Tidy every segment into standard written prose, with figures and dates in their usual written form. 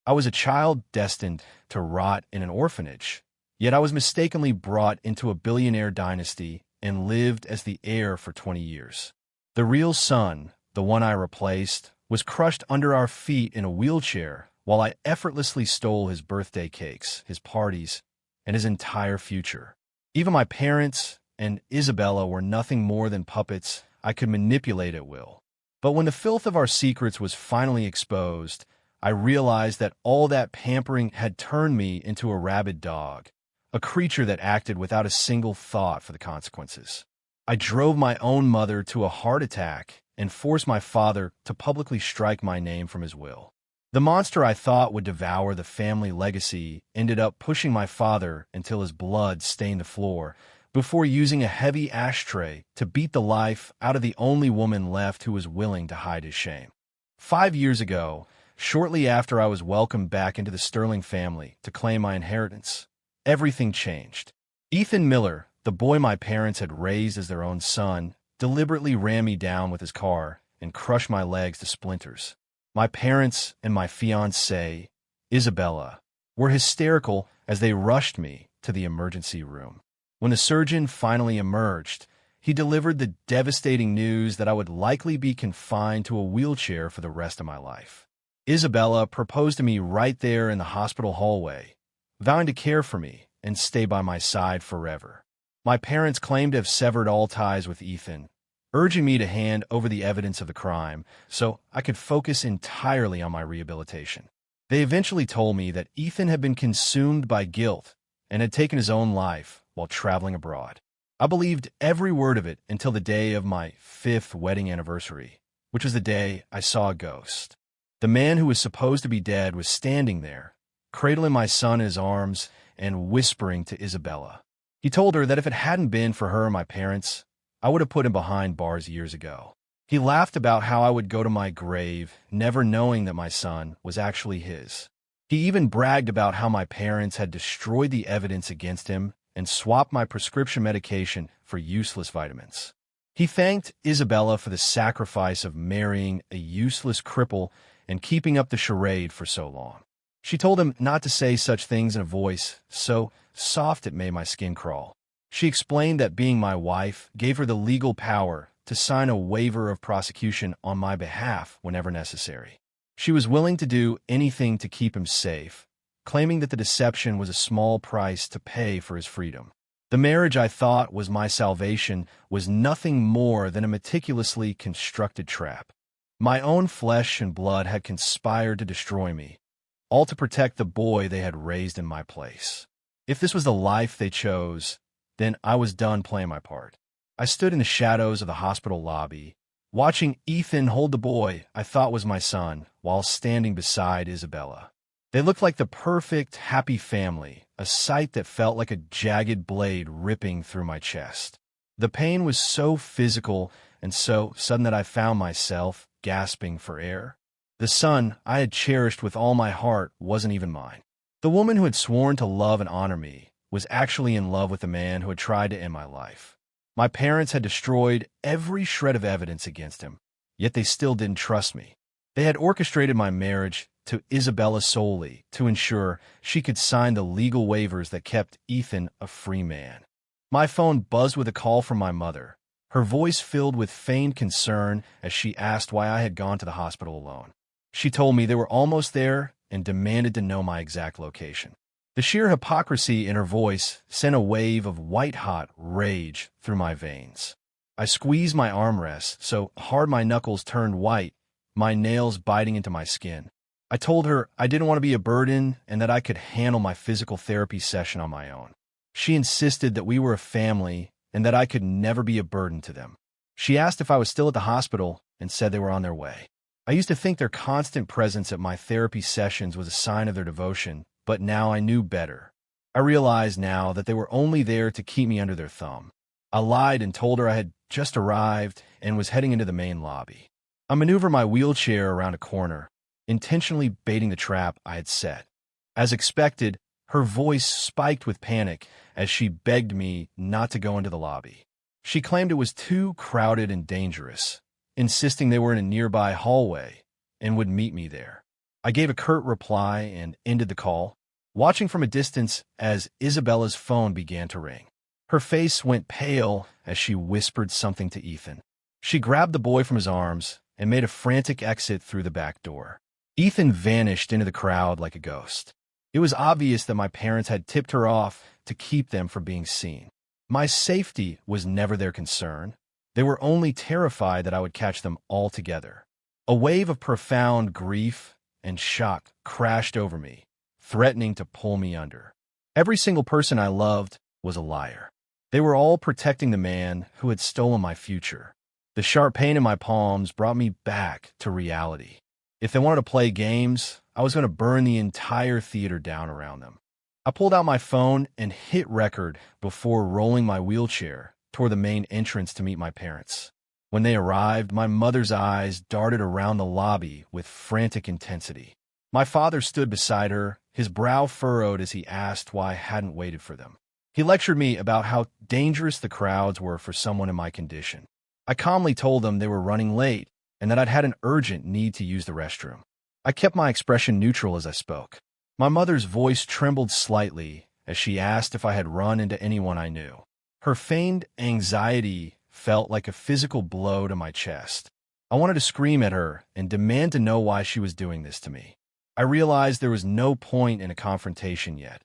I was a child destined to rot in an orphanage, yet I was mistakenly brought into a billionaire dynasty and lived as the heir for 20 years. The real son, the one I replaced, was crushed under our feet in a wheelchair while I effortlessly stole his birthday cakes, his parties, and his entire future. Even my parents and Isabella were nothing more than puppets I could manipulate at will. But when the filth of our secrets was finally exposed, I realized that all that pampering had turned me into a rabid dog, a creature that acted without a single thought for the consequences. I drove my own mother to a heart attack and forced my father to publicly strike my name from his will. The monster I thought would devour the family legacy ended up pushing my father until his blood stained the floor, before using a heavy ashtray to beat the life out of the only woman left who was willing to hide his shame. 5 years ago, shortly after I was welcomed back into the Sterling family to claim my inheritance, everything changed. Ethan Miller, the boy my parents had raised as their own son, deliberately ran me down with his car and crushed my legs to splinters. My parents and my fiancée, Isabella, were hysterical as they rushed me to the emergency room. When the surgeon finally emerged, he delivered the devastating news that I would likely be confined to a wheelchair for the rest of my life. Isabella proposed to me right there in the hospital hallway, vowing to care for me and stay by my side forever. My parents claimed to have severed all ties with Ethan, urging me to hand over the evidence of the crime so I could focus entirely on my rehabilitation. They eventually told me that Ethan had been consumed by guilt and had taken his own life while traveling abroad. I believed every word of it until the day of my 5th wedding anniversary, which was the day I saw a ghost. The man who was supposed to be dead was standing there, cradling my son in his arms and whispering to Isabella. He told her that if it hadn't been for her and my parents, I would have put him behind bars years ago. He laughed about how I would go to my grave, never knowing that my son was actually his. He even bragged about how my parents had destroyed the evidence against him and swapped my prescription medication for useless vitamins. He thanked Isabella for the sacrifice of marrying a useless cripple and keeping up the charade for so long. She told him not to say such things in a voice so soft it made my skin crawl. She explained that being my wife gave her the legal power to sign a waiver of prosecution on my behalf whenever necessary. She was willing to do anything to keep him safe, claiming that the deception was a small price to pay for his freedom. The marriage I thought was my salvation was nothing more than a meticulously constructed trap. My own flesh and blood had conspired to destroy me, all to protect the boy they had raised in my place. If this was the life they chose, then I was done playing my part. I stood in the shadows of the hospital lobby, watching Ethan hold the boy I thought was my son while standing beside Isabella. They looked like the perfect, happy family, a sight that felt like a jagged blade ripping through my chest. The pain was so physical and so sudden that I found myself gasping for air. The son I had cherished with all my heart wasn't even mine. The woman who had sworn to love and honor me was actually in love with the man who had tried to end my life. My parents had destroyed every shred of evidence against him, yet they still didn't trust me. They had orchestrated my marriage to Isabella solely to ensure she could sign the legal waivers that kept Ethan a free man. My phone buzzed with a call from my mother, her voice filled with feigned concern as she asked why I had gone to the hospital alone. She told me they were almost there and demanded to know my exact location. The sheer hypocrisy in her voice sent a wave of white-hot rage through my veins. I squeezed my armrest so hard my knuckles turned white, my nails biting into my skin. I told her I didn't want to be a burden and that I could handle my physical therapy session on my own. She insisted that we were a family and that I could never be a burden to them. She asked if I was still at the hospital and said they were on their way. I used to think their constant presence at my therapy sessions was a sign of their devotion, but now I knew better. I realized now that they were only there to keep me under their thumb. I lied and told her I had just arrived and was heading into the main lobby. I maneuvered my wheelchair around a corner, intentionally baiting the trap I had set. As expected, her voice spiked with panic as she begged me not to go into the lobby. She claimed it was too crowded and dangerous, insisting they were in a nearby hallway and would meet me there. I gave a curt reply and ended the call, watching from a distance as Isabella's phone began to ring. Her face went pale as she whispered something to Ethan. She grabbed the boy from his arms and made a frantic exit through the back door. Ethan vanished into the crowd like a ghost. It was obvious that my parents had tipped her off to keep them from being seen. My safety was never their concern. They were only terrified that I would catch them all together. A wave of profound grief and shock crashed over me, threatening to pull me under. Every single person I loved was a liar. They were all protecting the man who had stolen my future. The sharp pain in my palms brought me back to reality. If they wanted to play games, I was going to burn the entire theater down around them. I pulled out my phone and hit record before rolling my wheelchair toward the main entrance to meet my parents. When they arrived, my mother's eyes darted around the lobby with frantic intensity. My father stood beside her, his brow furrowed as he asked why I hadn't waited for them. He lectured me about how dangerous the crowds were for someone in my condition. I calmly told them they were running late and that I'd had an urgent need to use the restroom. I kept my expression neutral as I spoke. My mother's voice trembled slightly as she asked if I had run into anyone I knew. Her feigned anxiety felt like a physical blow to my chest. I wanted to scream at her and demand to know why she was doing this to me. I realized there was no point in a confrontation yet,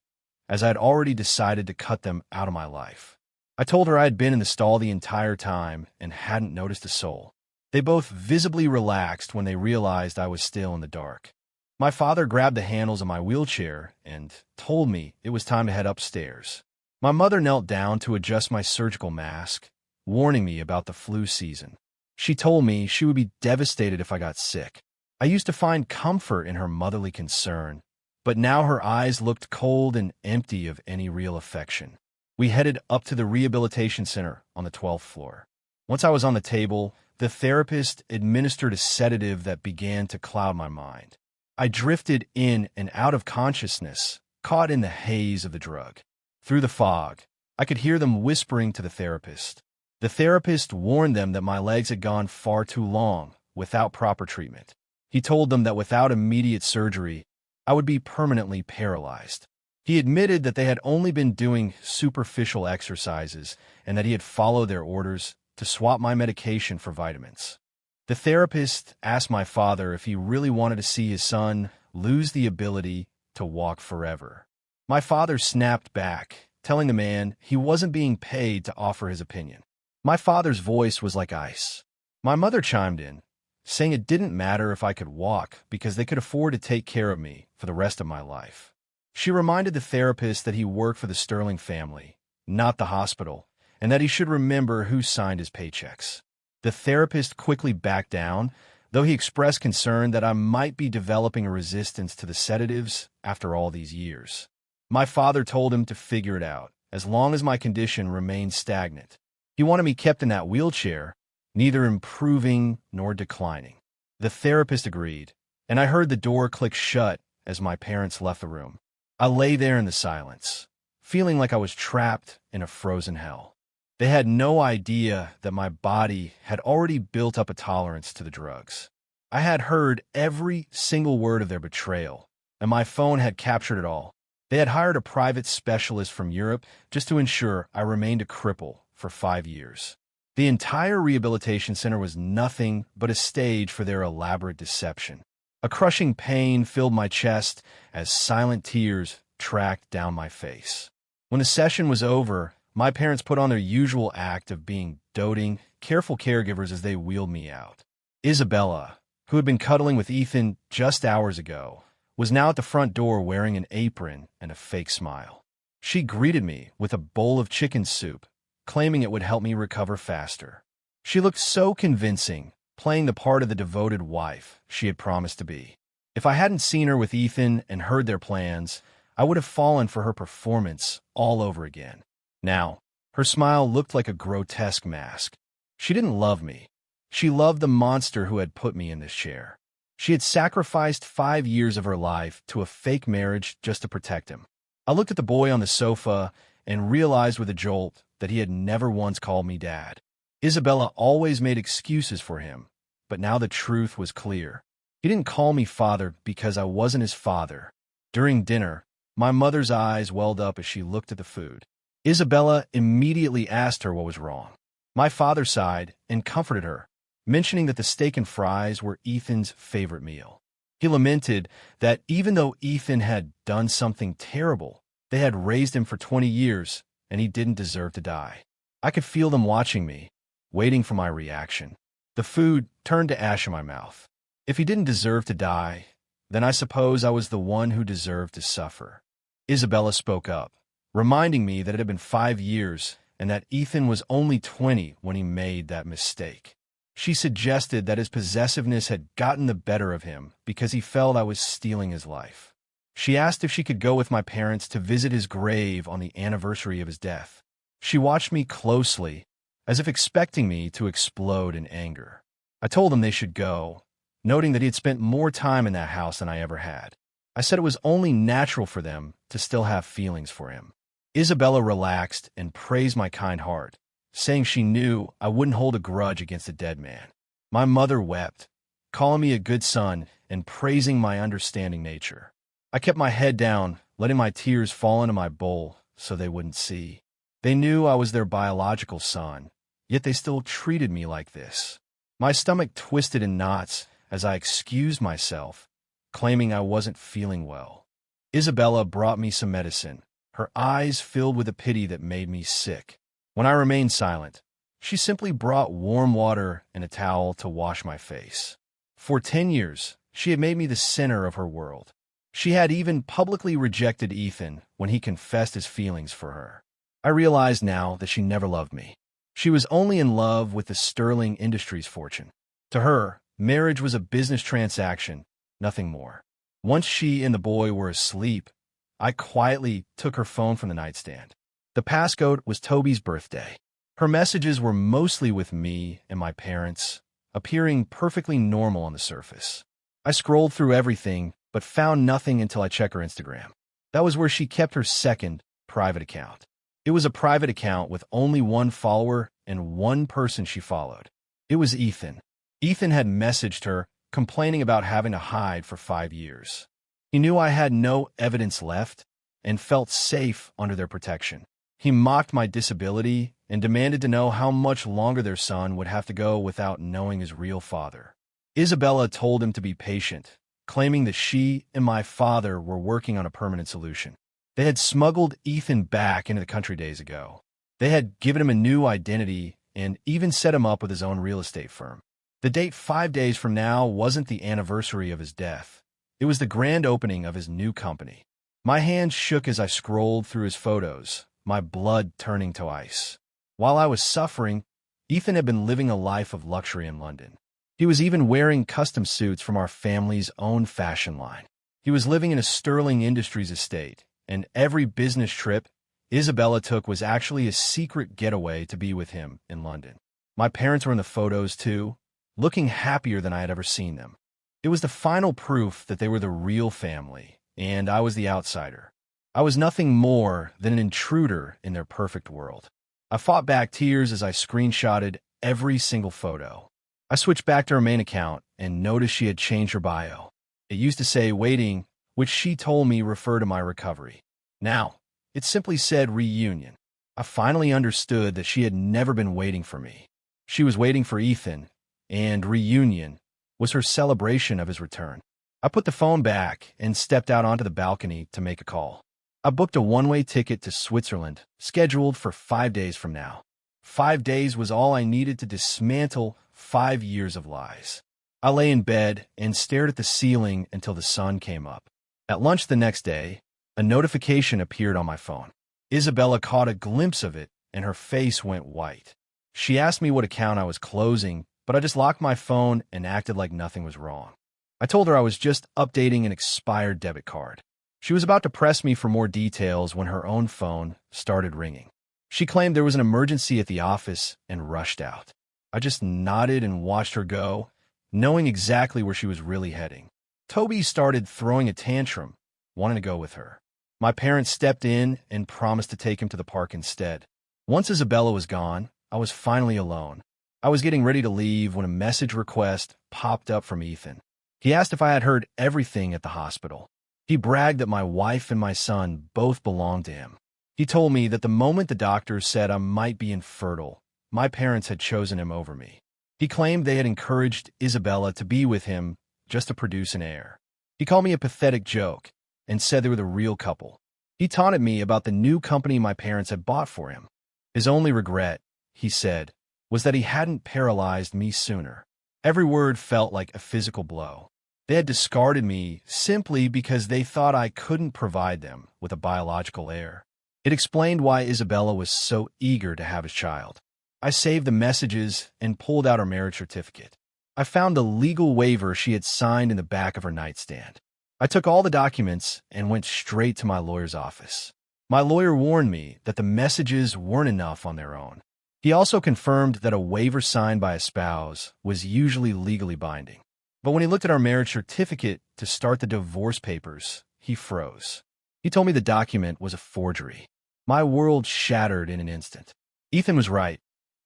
as I had already decided to cut them out of my life. I told her I had been in the stall the entire time and hadn't noticed a soul. They both visibly relaxed when they realized I was still in the dark. My father grabbed the handles of my wheelchair and told me it was time to head upstairs. My mother knelt down to adjust my surgical mask, warning me about the flu season. She told me she would be devastated if I got sick. I used to find comfort in her motherly concern, but now her eyes looked cold and empty of any real affection. We headed up to the rehabilitation center on the 12th floor. Once I was on the table, the therapist administered a sedative that began to cloud my mind. I drifted in and out of consciousness, caught in the haze of the drug. Through the fog, I could hear them whispering to the therapist. The therapist warned them that my legs had gone far too long without proper treatment. He told them that without immediate surgery, I would be permanently paralyzed. He admitted that they had only been doing superficial exercises and that he had followed their orders to swap my medication for vitamins. The therapist asked my father if he really wanted to see his son lose the ability to walk forever. My father snapped back, telling the man he wasn't being paid to offer his opinion. My father's voice was like ice. My mother chimed in, saying it didn't matter if I could walk because they could afford to take care of me for the rest of my life. She reminded the therapist that he worked for the Sterling family, not the hospital, and that he should remember who signed his paychecks. The therapist quickly backed down, though he expressed concern that I might be developing a resistance to the sedatives after all these years. My father told him to figure it out, as long as my condition remained stagnant. He wanted me kept in that wheelchair, neither improving nor declining. The therapist agreed, and I heard the door click shut as my parents left the room. I lay there in the silence, feeling like I was trapped in a frozen hell. They had no idea that my body had already built up a tolerance to the drugs. I had heard every single word of their betrayal, and my phone had captured it all. They had hired a private specialist from Europe just to ensure I remained a cripple for 5 years. The entire rehabilitation center was nothing but a stage for their elaborate deception. A crushing pain filled my chest as silent tears tracked down my face. When the session was over, my parents put on their usual act of being doting, careful caregivers as they wheeled me out. Isabella, who had been cuddling with Ethan just hours ago, was now at the front door wearing an apron and a fake smile. She greeted me with a bowl of chicken soup, claiming it would help me recover faster. She looked so convincing, playing the part of the devoted wife she had promised to be. If I hadn't seen her with Ethan and heard their plans, I would have fallen for her performance all over again. Now, her smile looked like a grotesque mask. She didn't love me. She loved the monster who had put me in this chair. She had sacrificed 5 years of her life to a fake marriage just to protect him. I looked at the boy on the sofa and realized with a jolt that he had never once called me dad. Isabella always made excuses for him, but now the truth was clear. He didn't call me father because I wasn't his father. During dinner, my mother's eyes welled up as she looked at the food. Isabella immediately asked her what was wrong. My father sighed and comforted her, mentioning that the steak and fries were Ethan's favorite meal. He lamented that even though Ethan had done something terrible, they had raised him for 20 years, and he didn't deserve to die. I could feel them watching me, waiting for my reaction. The food turned to ash in my mouth. If he didn't deserve to die, then I suppose I was the one who deserved to suffer. Isabella spoke up, reminding me that it had been 5 years and that Ethan was only 20 when he made that mistake. She suggested that his possessiveness had gotten the better of him because he felt I was stealing his life. She asked if she could go with my parents to visit his grave on the anniversary of his death. She watched me closely, as if expecting me to explode in anger. I told them they should go, noting that he had spent more time in that house than I ever had. I said it was only natural for them to still have feelings for him. Isabella relaxed and praised my kind heart, saying she knew I wouldn't hold a grudge against a dead man. My mother wept, calling me a good son and praising my understanding nature. I kept my head down, letting my tears fall into my bowl so they wouldn't see. They knew I was their biological son, yet they still treated me like this. My stomach twisted in knots as I excused myself, claiming I wasn't feeling well. Isabella brought me some medicine, her eyes filled with a pity that made me sick. When I remained silent, she simply brought warm water and a towel to wash my face. For 10 years, she had made me the center of her world. She had even publicly rejected Ethan when he confessed his feelings for her. I realized now that she never loved me. She was only in love with the Sterling Industries fortune. To her, marriage was a business transaction, nothing more. Once she and the boy were asleep, I quietly took her phone from the nightstand. The passcode was Toby's birthday. Her messages were mostly with me and my parents, appearing perfectly normal on the surface. I scrolled through everything, but found nothing until I checked her Instagram. That was where she kept her second private account. It was a private account with only one follower and one person she followed. It was Ethan. Ethan had messaged her, complaining about having to hide for 5 years. He knew I had no evidence left and felt safe under their protection. He mocked my disability and demanded to know how much longer their son would have to go without knowing his real father. Isabella told him to be patient, claiming that she and my father were working on a permanent solution. They had smuggled Ethan back into the country days ago. They had given him a new identity and even set him up with his own real estate firm. The date 5 days from now wasn't the anniversary of his death. It was the grand opening of his new company. My hands shook as I scrolled through his photos, my blood turning to ice. While I was suffering, Ethan had been living a life of luxury in London. He was even wearing custom suits from our family's own fashion line. He was living in a Sterling Industries estate, and every business trip Isabella took was actually a secret getaway to be with him in London. My parents were in the photos too, looking happier than I had ever seen them. It was the final proof that they were the real family, and I was the outsider. I was nothing more than an intruder in their perfect world. I fought back tears as I screenshotted every single photo. I switched back to her main account and noticed she had changed her bio. It used to say waiting, which she told me referred to my recovery. Now, it simply said reunion. I finally understood that she had never been waiting for me. She was waiting for Ethan, and reunion was her celebration of his return. I put the phone back and stepped out onto the balcony to make a call. I booked a one-way ticket to Switzerland, scheduled for 5 days from now. 5 days was all I needed to dismantle 5 years of lies. I lay in bed and stared at the ceiling until the sun came up. At lunch the next day, a notification appeared on my phone. Isabella caught a glimpse of it, and her face went white. She asked me what account I was closing, but I just locked my phone and acted like nothing was wrong. I told her I was just updating an expired debit card. She was about to press me for more details when her own phone started ringing. She claimed there was an emergency at the office and rushed out. I just nodded and watched her go, knowing exactly where she was really heading. Toby started throwing a tantrum, wanting to go with her. My parents stepped in and promised to take him to the park instead. Once Isabella was gone, I was finally alone. I was getting ready to leave when a message request popped up from Ethan. He asked if I had heard everything at the hospital. He bragged that my wife and my son both belonged to him. He told me that the moment the doctors said I might be infertile, my parents had chosen him over me. He claimed they had encouraged Isabella to be with him just to produce an heir. He called me a pathetic joke and said they were the real couple. He taunted me about the new company my parents had bought for him. His only regret, he said, was that he hadn't paralyzed me sooner. Every word felt like a physical blow. They had discarded me simply because they thought I couldn't provide them with a biological heir. It explained why Isabella was so eager to have his child. I saved the messages and pulled out her marriage certificate. I found the legal waiver she had signed in the back of her nightstand. I took all the documents and went straight to my lawyer's office. My lawyer warned me that the messages weren't enough on their own. He also confirmed that a waiver signed by a spouse was usually legally binding. But when he looked at our marriage certificate to start the divorce papers, he froze. He told me the document was a forgery. My world shattered in an instant. Ethan was right.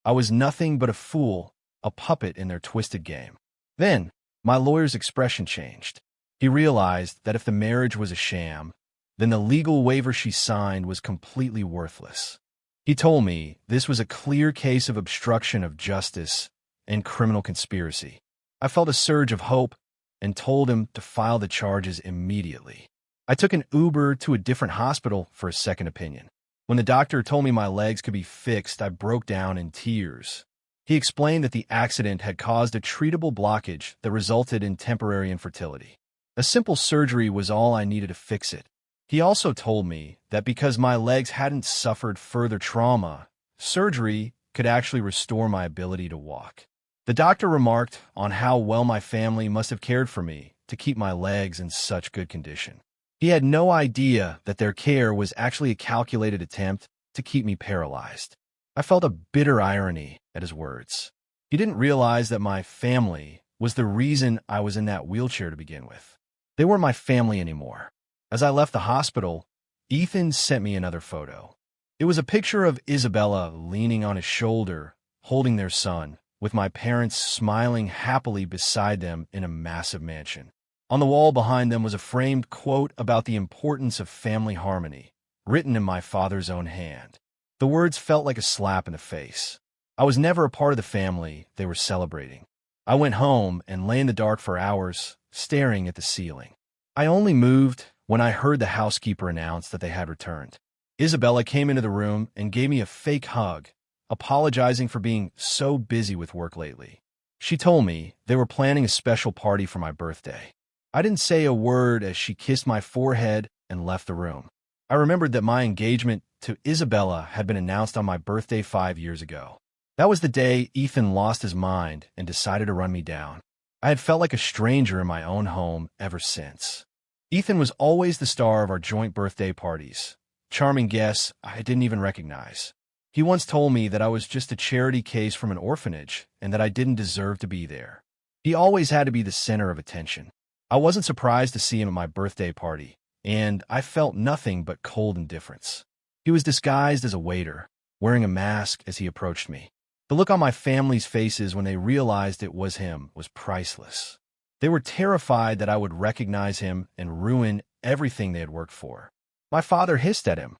I was nothing but a fool, a puppet in their twisted game. Then, my lawyer's expression changed. He realized that if the marriage was a sham, then the legal waiver she signed was completely worthless. He told me this was a clear case of obstruction of justice and criminal conspiracy. I felt a surge of hope and told him to file the charges immediately. I took an Uber to a different hospital for a second opinion. When the doctor told me my legs could be fixed, I broke down in tears. He explained that the accident had caused a treatable blockage that resulted in temporary infertility. A simple surgery was all I needed to fix it. He also told me that because my legs hadn't suffered further trauma, surgery could actually restore my ability to walk. The doctor remarked on how well my family must have cared for me to keep my legs in such good condition. He had no idea that their care was actually a calculated attempt to keep me paralyzed. I felt a bitter irony at his words. He didn't realize that my family was the reason I was in that wheelchair to begin with. They weren't my family anymore. As I left the hospital, Ethan sent me another photo. It was a picture of Isabella leaning on his shoulder, holding their son, with my parents smiling happily beside them in a massive mansion. On the wall behind them was a framed quote about the importance of family harmony, written in my father's own hand. The words felt like a slap in the face. I was never a part of the family they were celebrating. I went home and lay in the dark for hours, staring at the ceiling. I only moved when I heard the housekeeper announce that they had returned. Isabella came into the room and gave me a fake hug, apologizing for being so busy with work lately. She told me they were planning a special party for my birthday. I didn't say a word as she kissed my forehead and left the room. I remembered that my engagement to Isabella had been announced on my birthday 5 years ago. That was the day Ethan lost his mind and decided to run me down. I had felt like a stranger in my own home ever since. Ethan was always the star of our joint birthday parties, charming guests I didn't even recognize. He once told me that I was just a charity case from an orphanage and that I didn't deserve to be there. He always had to be the center of attention. I wasn't surprised to see him at my birthday party, and I felt nothing but cold indifference. He was disguised as a waiter, wearing a mask as he approached me. The look on my family's faces when they realized it was him was priceless. They were terrified that I would recognize him and ruin everything they had worked for. My father hissed at him,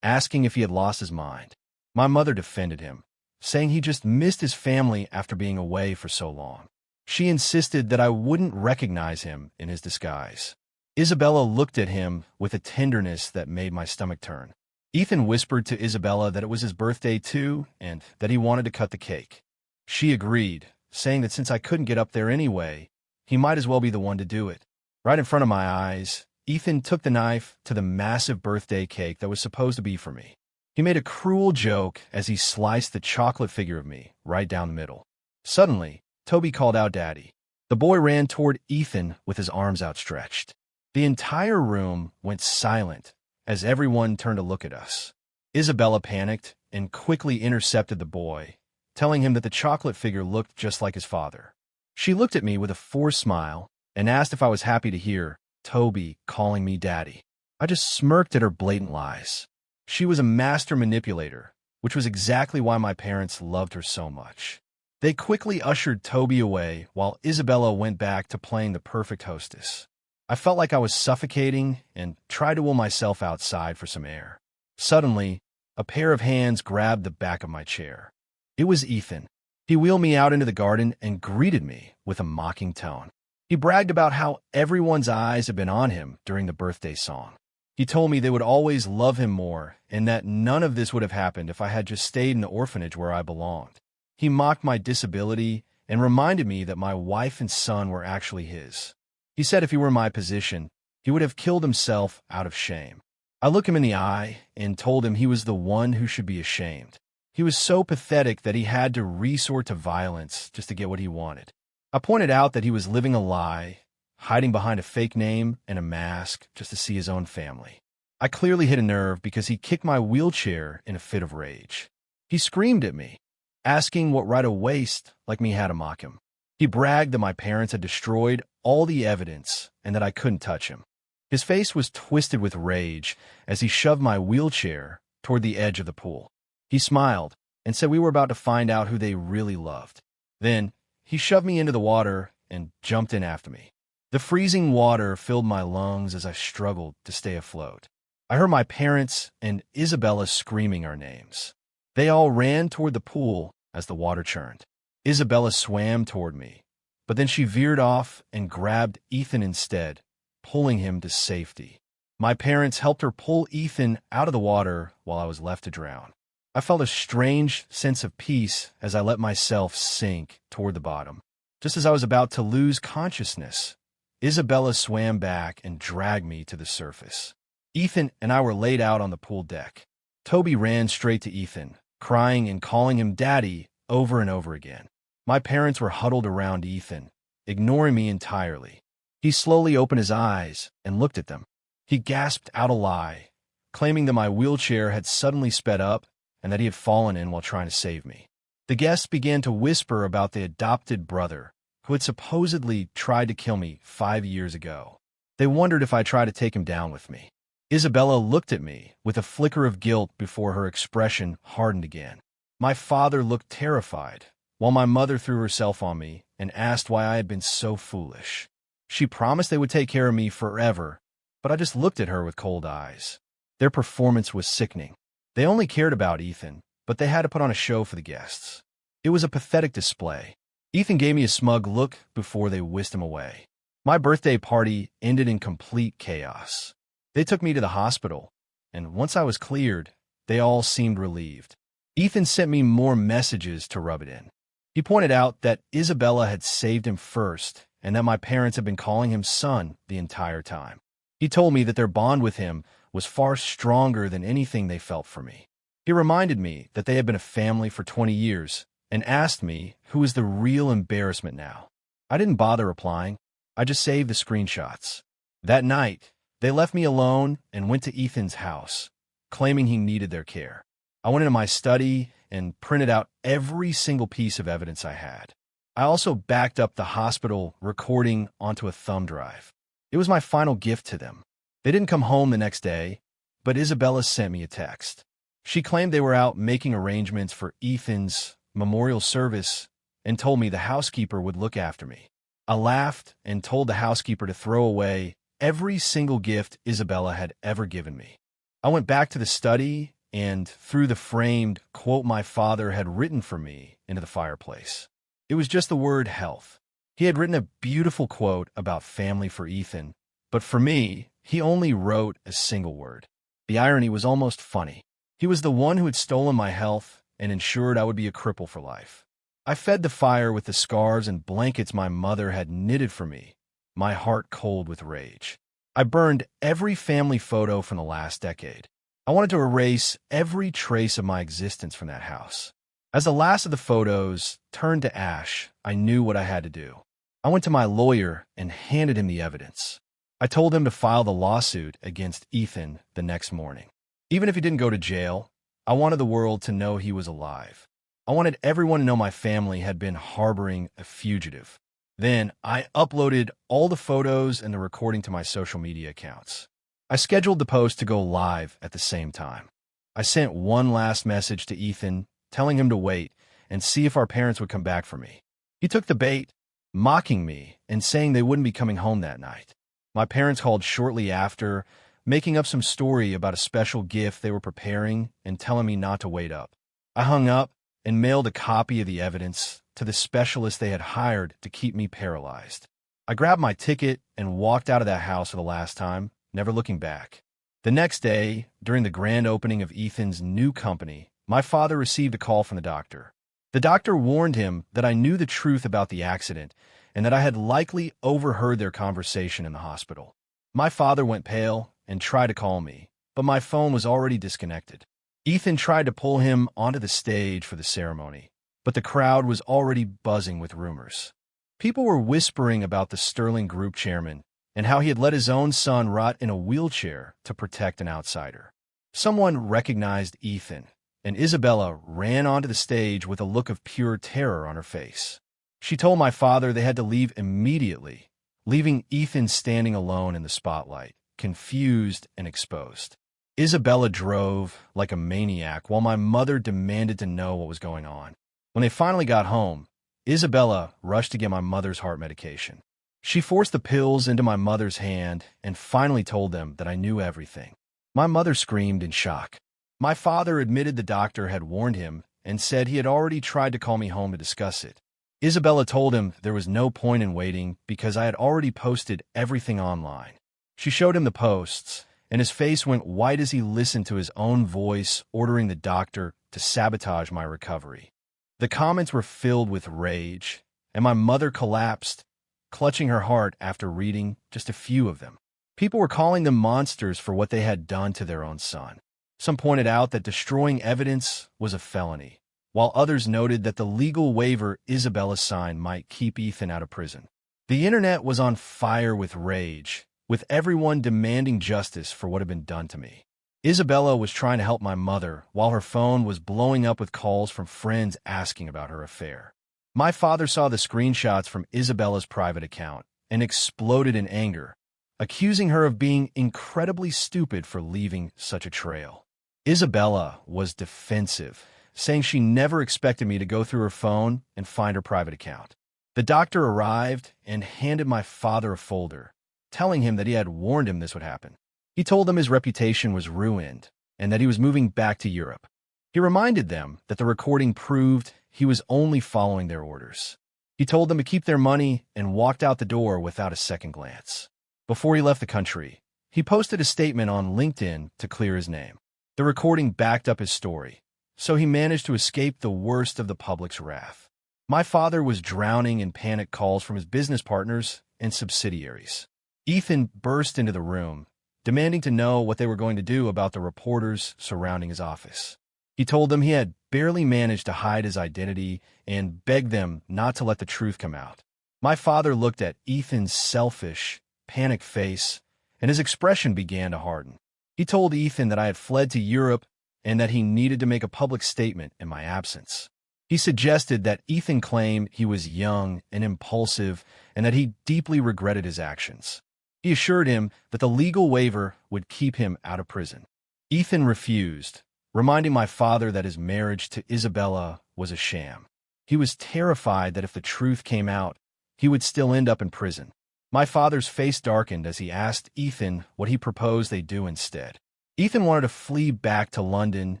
asking if he had lost his mind. My mother defended him, saying he just missed his family after being away for so long. She insisted that I wouldn't recognize him in his disguise. Isabella looked at him with a tenderness that made my stomach turn. Ethan whispered to Isabella that it was his birthday too, and that he wanted to cut the cake. She agreed, saying that since I couldn't get up there anyway, he might as well be the one to do it. Right in front of my eyes, Ethan took the knife to the massive birthday cake that was supposed to be for me. He made a cruel joke as he sliced the chocolate figure of me right down the middle. Suddenly, Toby called out Daddy. The boy ran toward Ethan with his arms outstretched. The entire room went silent as everyone turned to look at us. Isabella panicked and quickly intercepted the boy, telling him that the chocolate figure looked just like his father. She looked at me with a forced smile and asked if I was happy to hear Toby calling me Daddy. I just smirked at her blatant lies. She was a master manipulator, which was exactly why my parents loved her so much. They quickly ushered Toby away while Isabella went back to playing the perfect hostess. I felt like I was suffocating and tried to will myself outside for some air. Suddenly, a pair of hands grabbed the back of my chair. It was Ethan. He wheeled me out into the garden and greeted me with a mocking tone. He bragged about how everyone's eyes had been on him during the birthday song. He told me they would always love him more and that none of this would have happened if I had just stayed in the orphanage where I belonged. He mocked my disability and reminded me that my wife and son were actually his. He said if he were in my position, he would have killed himself out of shame. I looked him in the eye and told him he was the one who should be ashamed. He was so pathetic that he had to resort to violence just to get what he wanted. I pointed out that he was living a lie, hiding behind a fake name and a mask just to see his own family. I clearly hit a nerve because he kicked my wheelchair in a fit of rage. He screamed at me, asking what right of waste like me had to mock him. He bragged that my parents had destroyed all the evidence and that I couldn't touch him. His face was twisted with rage as he shoved my wheelchair toward the edge of the pool. He smiled and said we were about to find out who they really loved. Then, he shoved me into the water and jumped in after me. The freezing water filled my lungs as I struggled to stay afloat. I heard my parents and Isabella screaming our names. They all ran toward the pool as the water churned. Isabella swam toward me, but then she veered off and grabbed Ethan instead, pulling him to safety. My parents helped her pull Ethan out of the water while I was left to drown. I felt a strange sense of peace as I let myself sink toward the bottom. Just as I was about to lose consciousness, Isabella swam back and dragged me to the surface. Ethan and I were laid out on the pool deck. Toby ran straight to Ethan, crying and calling him Daddy over and over again. My parents were huddled around Ethan, ignoring me entirely. He slowly opened his eyes and looked at them. He gasped out a lie, claiming that my wheelchair had suddenly sped up and that he had fallen in while trying to save me. The guests began to whisper about the adopted brother who had supposedly tried to kill me 5 years ago. They wondered if I tried to take him down with me. Isabella looked at me with a flicker of guilt before her expression hardened again. My father looked terrified, while my mother threw herself on me and asked why I had been so foolish. She promised they would take care of me forever, but I just looked at her with cold eyes. Their performance was sickening. They only cared about Ethan, but they had to put on a show for the guests. It was a pathetic display. Ethan gave me a smug look before they whisked him away. My birthday party ended in complete chaos. They took me to the hospital, and once I was cleared, they all seemed relieved. Ethan sent me more messages to rub it in. He pointed out that Isabella had saved him first and that my parents had been calling him son the entire time. He told me that their bond with him was far stronger than anything they felt for me. He reminded me that they had been a family for 20 years and asked me who was the real embarrassment now. I didn't bother replying. I just saved the screenshots. That night, they left me alone and went to Ethan's house, claiming he needed their care. I went into my study and printed out every single piece of evidence I had. I also backed up the hospital recording onto a thumb drive. It was my final gift to them. They didn't come home the next day, but Isabella sent me a text. She claimed they were out making arrangements for Ethan's memorial service and told me the housekeeper would look after me. I laughed and told the housekeeper to throw away every single gift Isabella had ever given me. I went back to the study and threw the framed quote my father had written for me into the fireplace. It was just the word health. He had written a beautiful quote about family for Ethan, but for me, he only wrote a single word. The irony was almost funny. He was the one who had stolen my health and ensured I would be a cripple for life. I fed the fire with the scarves and blankets my mother had knitted for me, my heart cold with rage. I burned every family photo from the last decade. I wanted to erase every trace of my existence from that house. As the last of the photos turned to ash, I knew what I had to do. I went to my lawyer and handed him the evidence. I told him to file the lawsuit against Ethan the next morning. Even if he didn't go to jail, I wanted the world to know he was alive. I wanted everyone to know my family had been harboring a fugitive. Then I uploaded all the photos and the recording to my social media accounts. I scheduled the post to go live at the same time. I sent one last message to Ethan, telling him to wait, and see if our parents would come back for me. He took the bait, mocking me and saying they wouldn't be coming home that night. My parents called shortly after, making up some story about a special gift they were preparing and telling me not to wait up. I hung up and mailed a copy of the evidence to the specialist they had hired to keep me paralyzed. I grabbed my ticket and walked out of that house for the last time, never looking back. The next day, during the grand opening of Ethan's new company, my father received a call from the doctor. The doctor warned him that I knew the truth about the accident and that I had likely overheard their conversation in the hospital. My father went pale and tried to call me, but my phone was already disconnected. Ethan tried to pull him onto the stage for the ceremony, but the crowd was already buzzing with rumors. People were whispering about the Sterling Group chairman and how he had let his own son rot in a wheelchair to protect an outsider. Someone recognized Ethan, and Isabella ran onto the stage with a look of pure terror on her face. She told my father they had to leave immediately, leaving Ethan standing alone in the spotlight, confused and exposed. Isabella drove like a maniac while my mother demanded to know what was going on. When they finally got home, Isabella rushed to get my mother's heart medication. She forced the pills into my mother's hand and finally told them that I knew everything. My mother screamed in shock. My father admitted the doctor had warned him and said he had already tried to call me home to discuss it. Isabella told him there was no point in waiting because I had already posted everything online. She showed him the posts, and his face went white as he listened to his own voice ordering the doctor to sabotage my recovery. The comments were filled with rage, and my mother collapsed, clutching her heart after reading just a few of them. People were calling them monsters for what they had done to their own son. Some pointed out that destroying evidence was a felony, while others noted that the legal waiver Isabella signed might keep Ethan out of prison. The internet was on fire with rage, with everyone demanding justice for what had been done to me. Isabella was trying to help my mother while her phone was blowing up with calls from friends asking about her affair. My father saw the screenshots from Isabella's private account and exploded in anger, accusing her of being incredibly stupid for leaving such a trail. Isabella was defensive, saying she never expected me to go through her phone and find her private account. The doctor arrived and handed my father a folder, telling him that he had warned him this would happen. He told them his reputation was ruined and that he was moving back to Europe. He reminded them that the recording proved he was only following their orders. He told them to keep their money and walked out the door without a second glance. Before he left the country, he posted a statement on LinkedIn to clear his name. The recording backed up his story, so he managed to escape the worst of the public's wrath. My father was drowning in panic calls from his business partners and subsidiaries. Ethan burst into the room, demanding to know what they were going to do about the reporters surrounding his office. He told them he had barely managed to hide his identity and begged them not to let the truth come out. My father looked at Ethan's selfish, panicked face, and his expression began to harden. He told Ethan that I had fled to Europe and that he needed to make a public statement in my absence. He suggested that Ethan claim he was young and impulsive and that he deeply regretted his actions. He assured him that the legal waiver would keep him out of prison. Ethan refused, reminding my father that his marriage to Isabella was a sham. He was terrified that if the truth came out, he would still end up in prison. My father's face darkened as he asked Ethan what he proposed they do instead. Ethan wanted to flee back to London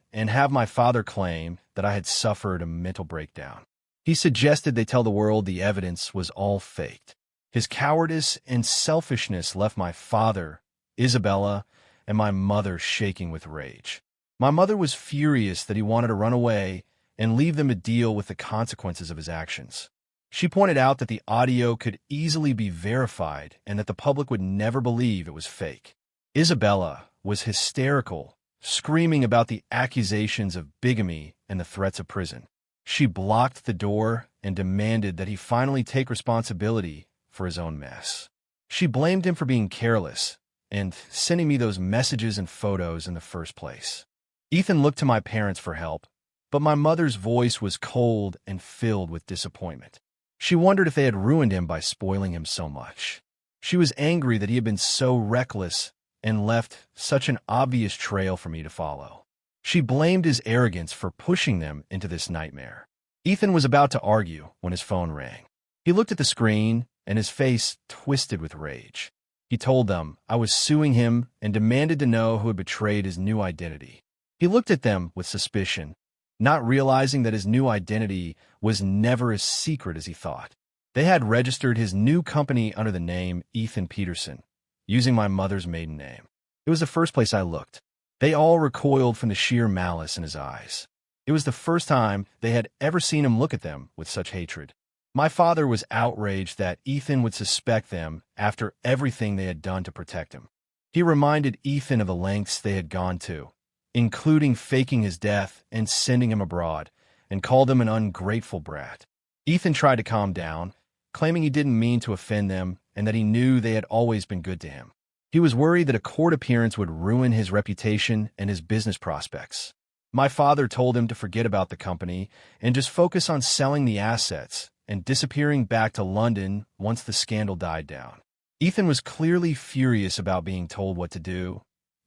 and have my father claim that I had suffered a mental breakdown. He suggested they tell the world the evidence was all faked. His cowardice and selfishness left my father, Isabella, and my mother shaking with rage. My mother was furious that he wanted to run away and leave them to deal with the consequences of his actions. She pointed out that the audio could easily be verified and that the public would never believe it was fake. Isabella was hysterical, screaming about the accusations of bigamy and the threats of prison. She blocked the door and demanded that he finally take responsibility for his own mess. She blamed him for being careless and sending me those messages and photos in the first place. Ethan looked to my parents for help, but my mother's voice was cold and filled with disappointment. She wondered if they had ruined him by spoiling him so much. She was angry that he had been so reckless and left such an obvious trail for me to follow. She blamed his arrogance for pushing them into this nightmare. Ethan was about to argue when his phone rang. He looked at the screen, and his face twisted with rage. He told them I was suing him and demanded to know who had betrayed his new identity. He looked at them with suspicion, not realizing that his new identity was never as secret as he thought. They had registered his new company under the name Ethan Peterson, using my mother's maiden name. It was the first place I looked. They all recoiled from the sheer malice in his eyes. It was the first time they had ever seen him look at them with such hatred. My father was outraged that Ethan would suspect them after everything they had done to protect him. He reminded Ethan of the lengths they had gone to, including faking his death and sending him abroad, and called him an ungrateful brat. Ethan tried to calm down, claiming he didn't mean to offend them and that he knew they had always been good to him. He was worried that a court appearance would ruin his reputation and his business prospects. My father told him to forget about the company and just focus on selling the assets and disappearing back to London once the scandal died down. Ethan was clearly furious about being told what to do,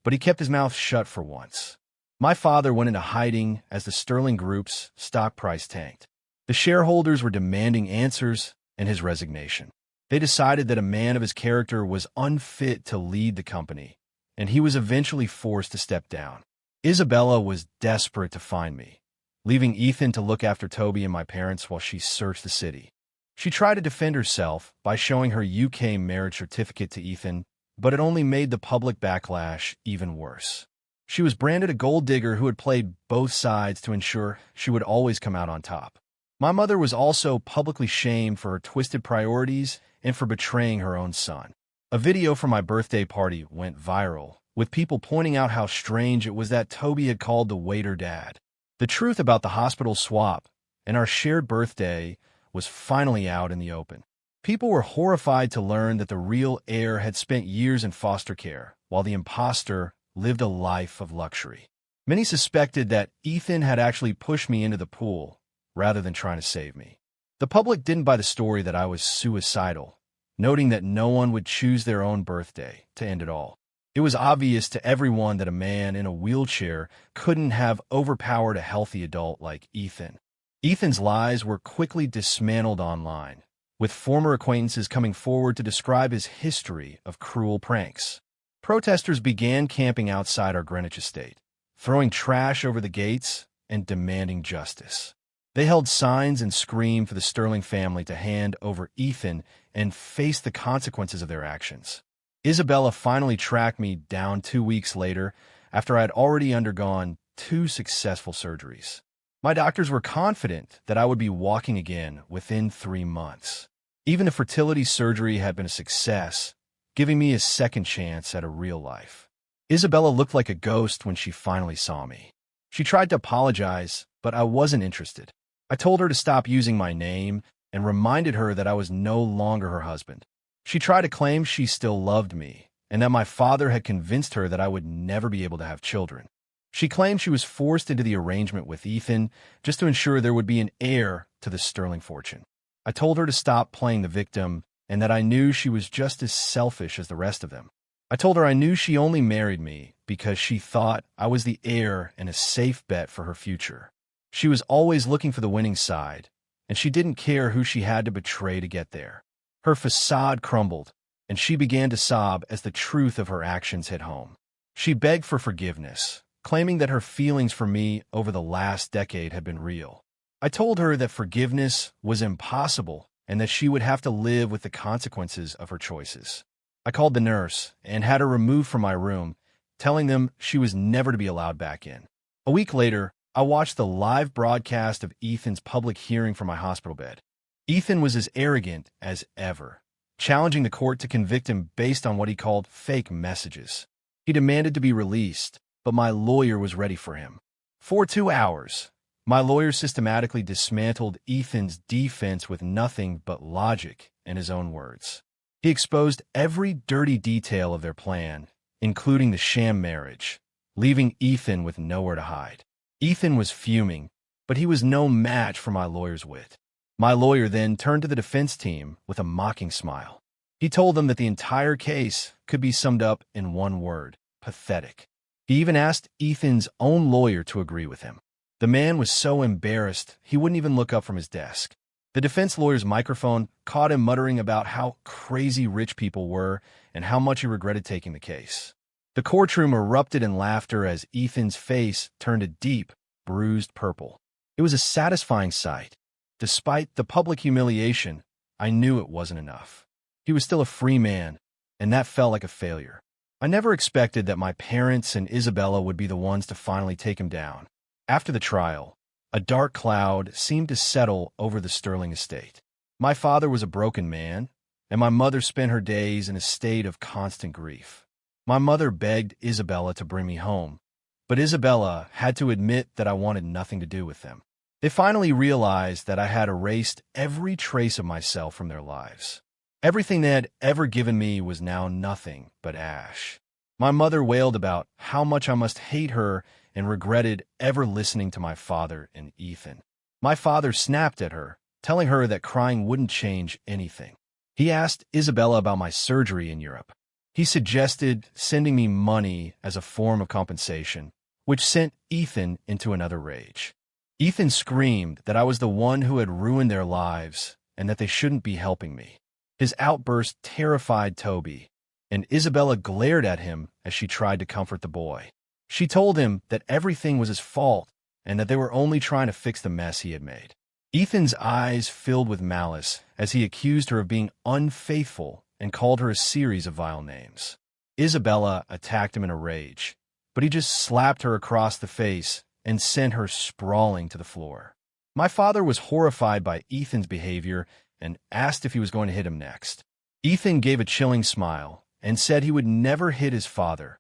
but he kept his mouth shut for once. My father went into hiding as the Sterling Group's stock price tanked. The shareholders were demanding answers and his resignation. They decided that a man of his character was unfit to lead the company, and he was eventually forced to step down. Isabella was desperate to find me, leaving Ethan to look after Toby and my parents while she searched the city. She tried to defend herself by showing her UK marriage certificate to Ethan, but it only made the public backlash even worse. She was branded a gold digger who had played both sides to ensure she would always come out on top. My mother was also publicly shamed for her twisted priorities and for betraying her own son. A video from my birthday party went viral, with people pointing out how strange it was that Toby had called the waiter dad. The truth about the hospital swap and our shared birthday was finally out in the open. People were horrified to learn that the real heir had spent years in foster care, while the imposter lived a life of luxury. Many suspected that Ethan had actually pushed me into the pool, rather than trying to save me. The public didn't buy the story that I was suicidal, noting that no one would choose their own birthday to end it all. It was obvious to everyone that a man in a wheelchair couldn't have overpowered a healthy adult like Ethan. Ethan's lies were quickly dismantled online, with former acquaintances coming forward to describe his history of cruel pranks. Protesters began camping outside our Greenwich estate, throwing trash over the gates and demanding justice. They held signs and screamed for the Sterling family to hand over Ethan and face the consequences of their actions. Isabella finally tracked me down 2 weeks later after I had already undergone 2 successful surgeries. My doctors were confident that I would be walking again within 3 months. Even the fertility surgery had been a success, giving me a second chance at a real life. Isabella looked like a ghost when she finally saw me. She tried to apologize, but I wasn't interested. I told her to stop using my name and reminded her that I was no longer her husband. She tried to claim she still loved me and that my father had convinced her that I would never be able to have children. She claimed she was forced into the arrangement with Ethan just to ensure there would be an heir to the Sterling fortune. I told her to stop playing the victim and that I knew she was just as selfish as the rest of them. I told her I knew she only married me because she thought I was the heir and a safe bet for her future. She was always looking for the winning side, and she didn't care who she had to betray to get there. Her facade crumbled, and she began to sob as the truth of her actions hit home. She begged for forgiveness, claiming that her feelings for me over the last decade had been real. I told her that forgiveness was impossible and that she would have to live with the consequences of her choices. I called the nurse and had her removed from my room, telling them she was never to be allowed back in. A week later, I watched the live broadcast of Ethan's public hearing from my hospital bed. Ethan was as arrogant as ever, challenging the court to convict him based on what he called fake messages. He demanded to be released, but my lawyer was ready for him. For 2 hours, my lawyer systematically dismantled Ethan's defense with nothing but logic and his own words. He exposed every dirty detail of their plan, including the sham marriage, leaving Ethan with nowhere to hide. Ethan was fuming, but he was no match for my lawyer's wit. My lawyer then turned to the defense team with a mocking smile. He told them that the entire case could be summed up in one word: pathetic. He even asked Ethan's own lawyer to agree with him. The man was so embarrassed, he wouldn't even look up from his desk. The defense lawyer's microphone caught him muttering about how crazy rich people were and how much he regretted taking the case. The courtroom erupted in laughter as Ethan's face turned a deep, bruised purple. It was a satisfying sight. Despite the public humiliation, I knew it wasn't enough. He was still a free man, and that felt like a failure. I never expected that my parents and Isabella would be the ones to finally take him down. After the trial, a dark cloud seemed to settle over the Sterling estate. My father was a broken man, and my mother spent her days in a state of constant grief. My mother begged Isabella to bring me home, but Isabella had to admit that I wanted nothing to do with them. They finally realized that I had erased every trace of myself from their lives. Everything they had ever given me was now nothing but ash. My mother wailed about how much I must hate her and regretted ever listening to my father and Ethan. My father snapped at her, telling her that crying wouldn't change anything. He asked Isabella about my surgery in Europe. He suggested sending me money as a form of compensation, which sent Ethan into another rage. Ethan screamed that I was the one who had ruined their lives and that they shouldn't be helping me. His outburst terrified Toby, and Isabella glared at him as she tried to comfort the boy. She told him that everything was his fault and that they were only trying to fix the mess he had made. Ethan's eyes filled with malice as he accused her of being unfaithful and called her a series of vile names. Isabella attacked him in a rage, but he just slapped her across the face and sent her sprawling to the floor. My father was horrified by Ethan's behavior and asked if he was going to hit him next. Ethan gave a chilling smile and said he would never hit his father,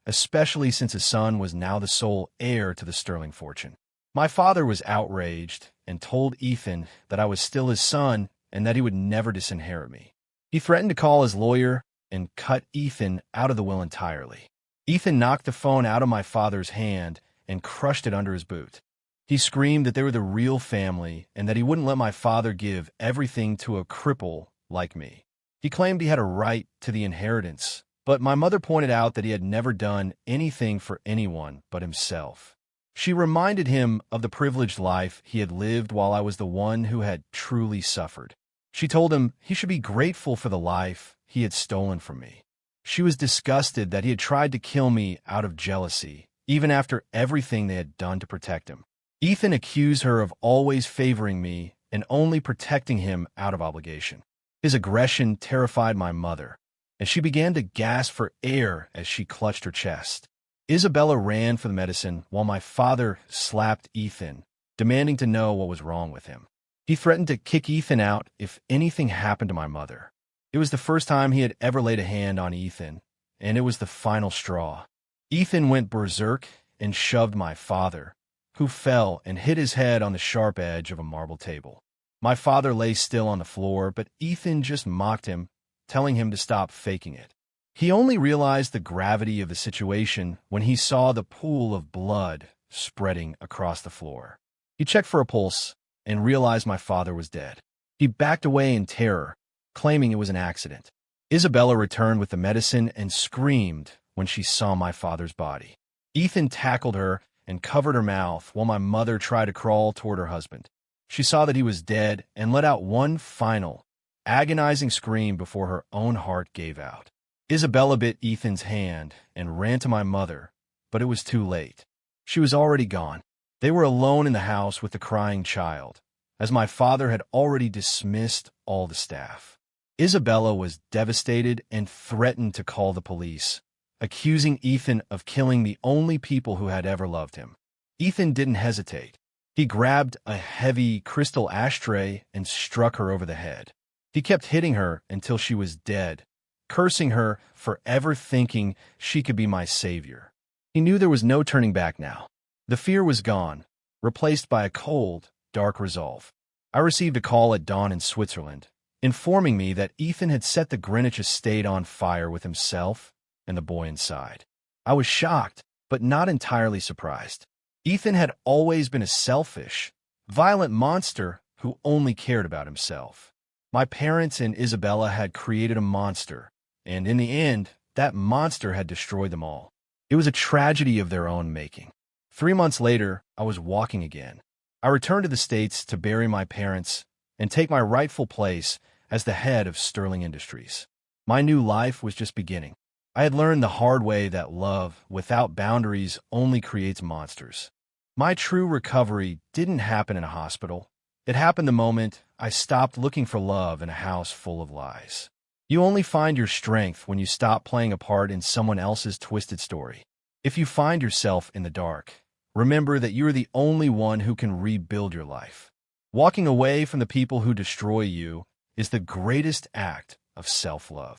especially since his son was now the sole heir to the Sterling fortune. My father was outraged and told Ethan that I was still his son and that he would never disinherit me. He threatened to call his lawyer and cut Ethan out of the will entirely. Ethan knocked the phone out of my father's hand and crushed it under his boot. He screamed that they were the real family and that he wouldn't let my father give everything to a cripple like me. He claimed he had a right to the inheritance, but my mother pointed out that he had never done anything for anyone but himself. She reminded him of the privileged life he had lived while I was the one who had truly suffered. She told him he should be grateful for the life he had stolen from me. She was disgusted that he had tried to kill me out of jealousy, even after everything they had done to protect him. Ethan accused her of always favoring me and only protecting him out of obligation. His aggression terrified my mother, and she began to gasp for air as she clutched her chest. Isabella ran for the medicine while my father slapped Ethan, demanding to know what was wrong with him. He threatened to kick Ethan out if anything happened to my mother. It was the first time he had ever laid a hand on Ethan, and it was the final straw. Ethan went berserk and shoved my father, who fell and hit his head on the sharp edge of a marble table. My father lay still on the floor, but Ethan just mocked him, telling him to stop faking it. He only realized the gravity of the situation when he saw the pool of blood spreading across the floor. He checked for a pulse and realized my father was dead. He backed away in terror, claiming it was an accident. Isabella returned with the medicine and screamed when she saw my father's body. Ethan tackled her and covered her mouth while my mother tried to crawl toward her husband. She saw that he was dead and let out one final, agonizing scream before her own heart gave out. Isabella bit Ethan's hand and ran to my mother, but it was too late. She was already gone. They were alone in the house with the crying child, as my father had already dismissed all the staff. Isabella was devastated and threatened to call the police, accusing Ethan of killing the only people who had ever loved him. Ethan didn't hesitate. He grabbed a heavy crystal ashtray and struck her over the head. He kept hitting her until she was dead, cursing her for ever thinking she could be my savior. He knew there was no turning back now. The fear was gone, replaced by a cold, dark resolve. I received a call at dawn in Switzerland, informing me that Ethan had set the Greenwich estate on fire with himself and the boy inside. I was shocked, but not entirely surprised. Ethan had always been a selfish, violent monster who only cared about himself. My parents and Isabella had created a monster, and in the end, that monster had destroyed them all. It was a tragedy of their own making. 3 months later, I was walking again. I returned to the States to bury my parents and take my rightful place as the head of Sterling Industries. My new life was just beginning. I had learned the hard way that love without boundaries only creates monsters. My true recovery didn't happen in a hospital. It happened the moment I stopped looking for love in a house full of lies. You only find your strength when you stop playing a part in someone else's twisted story. If you find yourself in the dark, remember that you are the only one who can rebuild your life. Walking away from the people who destroy you is the greatest act of self-love.